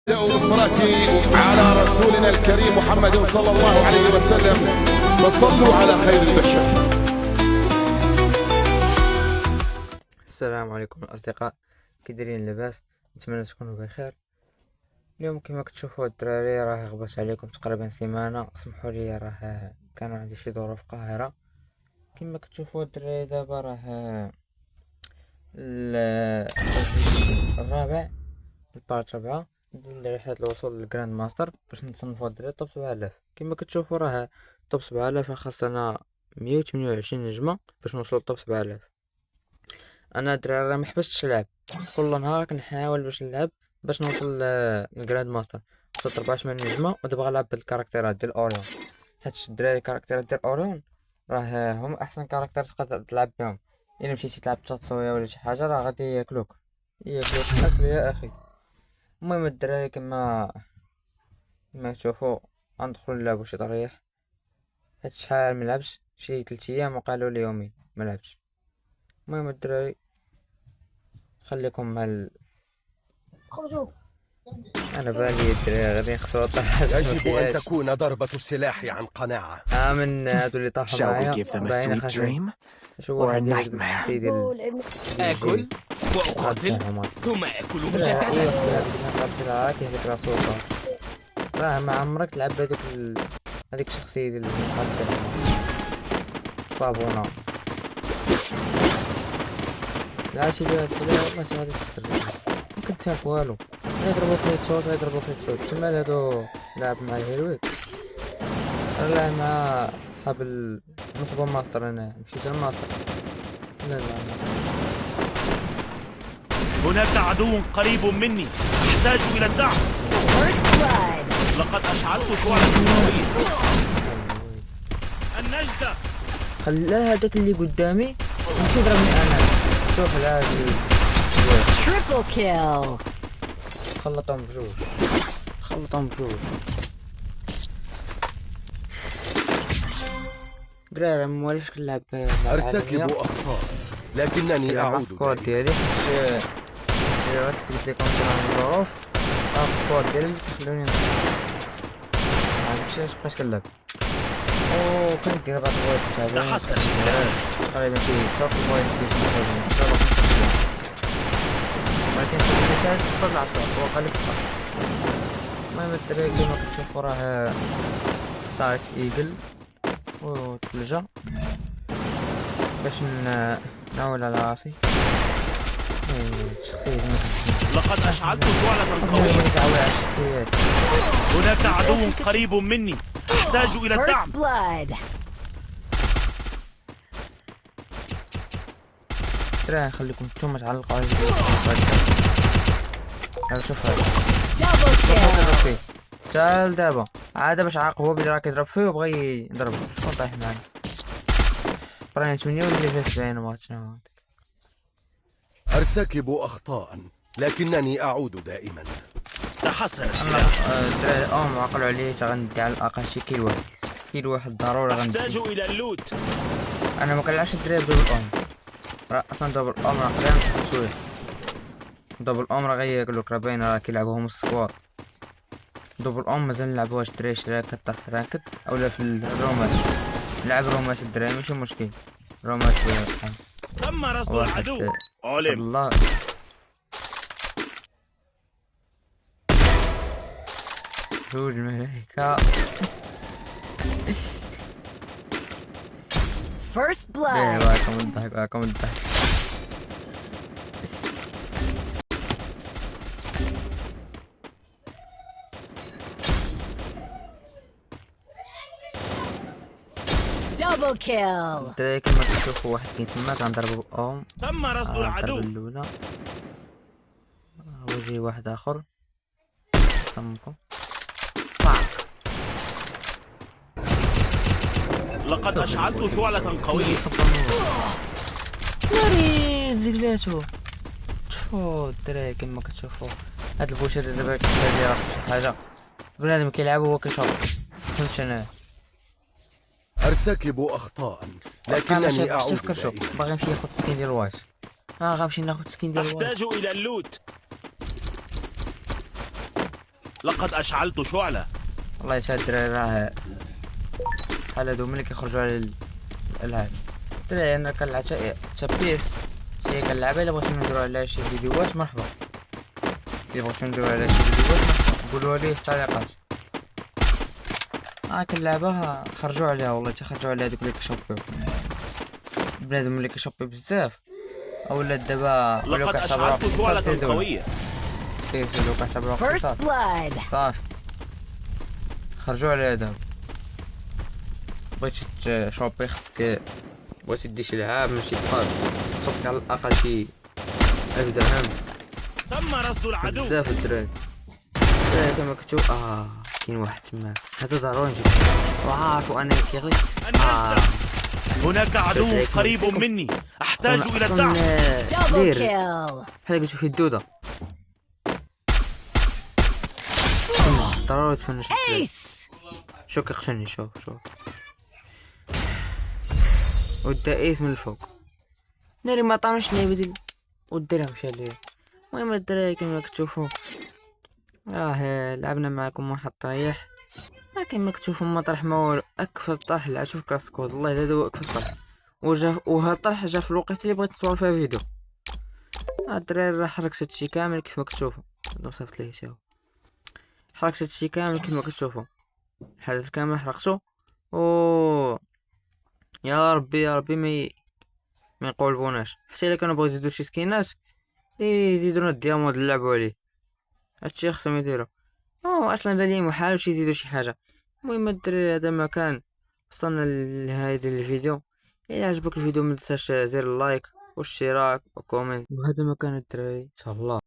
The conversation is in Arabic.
بالصلاة على رسولنا الكريم محمد صلى الله عليه وسلم، فصلوا على خير البشر. السلام عليكم الأصدقاء، كي دايرين؟ لاباس؟ نتمنى تكونوا بخير. اليوم كما كتشوفوا الدراري راه غبت عليكم تقريبا سيمانه، اسمحوا لي راه كان عندي شي ظروف قاهره. كما كتشوفوا الدراري دابا راه الرابع، البارت 4 ديال رحله الوصول للجراند ماستر باش نتصنفوا الدراري توب 7000. كما كتشوفوا راه توب 7000 خاصنا 128 نجمه باش نوصلوا لتوب 7000. انا الدراري راه محبستش نلعب، كل نهار كنحاول باش نلعب باش نوصل للجراند ماستر. وصلت 84 نجمه ودابا غنلعب بالكاركتيرات ديال اوريون، حيت الدراري الكاركتيرات ديال اوريون راه هما احسن كاركتير تقدر تلعب بهم. الا مشيتي تلعب تاتسويا ولا شي حاجه راه غادي ياكلوك اكل يا اخي. المهم الدراري كما تشوفوا غندخلو نلعبو شي طريح، حيت شحال ملعبش شي 3 ايام وقالوا لي يومين ملعبش. المهم الدراري خليكم مع خرجوا. انا بالي الدراري غادي يخسروا الطاحة. يجب أن تكون ضربة السلاح عن قناعة. من هادو اللي طاحوا Shall we معايا give them a باينه sweet خاصهم dream شو or a واحد يدير داك nightmare? الشخصيه ديال آكل وأقاتل الدعم. ثم آكل اي مجددا. واحد يلعب ديال راه كيهلك راسو صافي. راه ما عمرك تلعب بهاديك هذيك الشخصيه ديال المقدر صابونه. لا شي بها الدراري والله شي غادي تخسر، ما كنتفهم والو. غيضربوك هيد شوت غيضربوك هيد شوت. تما هادو لعب مع الهيرويك لا مع صحاب المخبى ماستر. انا مشيت للماستر. لا هناك عدو قريب مني، أحتاج إلى الدعم. First blood. لقد أشعلت شعلة قوية. النجدة. خلا هذاك اللي قدامي ماشي يضربني انا. شوف هذا Triple kill. خلطهم بجوج. دراري مواليش كنلعب أرتكب أخطاء لكنني أعود السكواد دائما. ديالي، حيت راك قلت لكم كان الظروف. السكواد ديالي خلوني داكشي علاش بقيت كنلعب. كندير بعض البوينت متابعين تحسن. تقريبا شي 3 بوينت ديال ولكن السنة اللي فاتت وصل ل10 وقع لي فقط. المهم الدراري كيما كتشوفو راه صارت ايجل وتلجا باش نعول على راسي. الشخصية دي لقد أشعلت شعلة قوية. متعود على الشخصيات. هناك عدو قريب مني، أحتاج إلى First الدعم. blood. دراري نخليكم نتوما تعلقوا على هذا. شوف هذا Double kill. يضرب فيه تعال دابا عاد باش عاقبو بلي راه كيضرب فيه وبغى يضربو. شكون طايح معانا؟ براني 8 ولا 70 ماتش. شنو أرتكب أخطاء لكنني أعود دائما. تحسن السلاح. الدراري عقلوا عليه غندي على الاقل شي كيلو واحد ضروري أحتاج غندي. إلى اللوت. انا ما كنلعبش الدراري بدبل راه اصلا دبل راه قدام شويه. دبل راه غياكلوك، راه باين راه كيلعبوهم السكواد. دبل مازال نلعبوهاش الدراري شراكة كطرح رانكد اولا في الرومات. نلعب رومات الدراري ماشي مشكل. رومات تم رصد واحد العدو. علم. الله. جوج الملائكة. First ايه blood. واكم الضحك. Double kill. الدراري كيما كتشوفوا واحد كاين تما كنضربو تم رصد الضربة العدو. الأولى. ويجي واحد آخر صمكم. لقد أشعلت شعلة قوية. ناري زقلاتو. شوفو الدراري كيما كتشوفو هاد البوشات دابا كتسالي راه شي حاجة بنادم كيلعب وهو كيشوط. فهمت انا أرتكب أخطاء لكنني أعود تفكر شوف دائما. باغي نمشي ناخد سكين ديال الواش. غنمشي ناخد سكين ديال الواش. أحتاج إلى اللوت. لقد أشعلت شعلة. والله يا الدراري راه بحال هادو ملي كيخرجوا على الالعاب. الدراري انا كنلعب تا بيس شي كنلعبها. الا بغيتو نديرو عليها شي فيديوهات مرحبا، الا بغيتو نديرو عليها شي فيديوهات مرحبا قولوا لي في التعليقات. كنلعبها خرجوا عليها والله تخرجوا عليها دوك اللي كيشوبيو بنادم اللي كيشوبي بزاف، اولا دابا ولاو لقد كيعتبروها أشعلت اقتصاد شعلة ديال قوية. بيس ولاو كيعتبروها First اقتصاد blood. صافي خرجوا عليها دابا. بغيتي تشوبي خصك بغيتي دير شي لعاب ماشي بحال خصك على الاقل شي 1000 درهم تم رصد العدو. بزاف الدراري. كما كتشوف كاين واحد تما هذا ضروري نجيب وعارفو انا كيغلي هناك عدو شكرا قريب فيكم. مني، أحتاج إلى أصلاً الدعم. Double دير kill. بحال قلتو في الدودة ضروري تفنش الدراري. Ace. شو كيقتلني شوف ودا ايس من الفوق ناري ما طامش اللعبة ديال والدراري واش عليا. المهم الدراري كما كتشوفوا لعبنا معكم واحد الطريح كما كتشوفوا ما طرح ما والو. اكفى الطرح لعب شوف كاسكود والله هذا هو اكفى الطرح وهذا الطرح جا في الوقت اللي بغيت نصور فيها فيديو. الدراري راه حركت هادشي كامل كيف كتشوفوا وصفت ليه شاو حركت هادشي كامل كما كتشوفوا الحدث كامل حرقته يا ربي ما يقولبوناش حتى الا كانوا بغاو يزيدوا شي سكينات يزيدونا الديامود نلعبوا عليه. هادشي خصهم يديروا اصلا بالي محال واش يزيدوا شي حاجه. المهم الدراري هذا ما كان وصلنا لهذا الفيديو. الا عجبك الفيديو ما تنساش زر اللايك والاشتراك وكومنت وهذا ما كان الدراري ان شاء الله.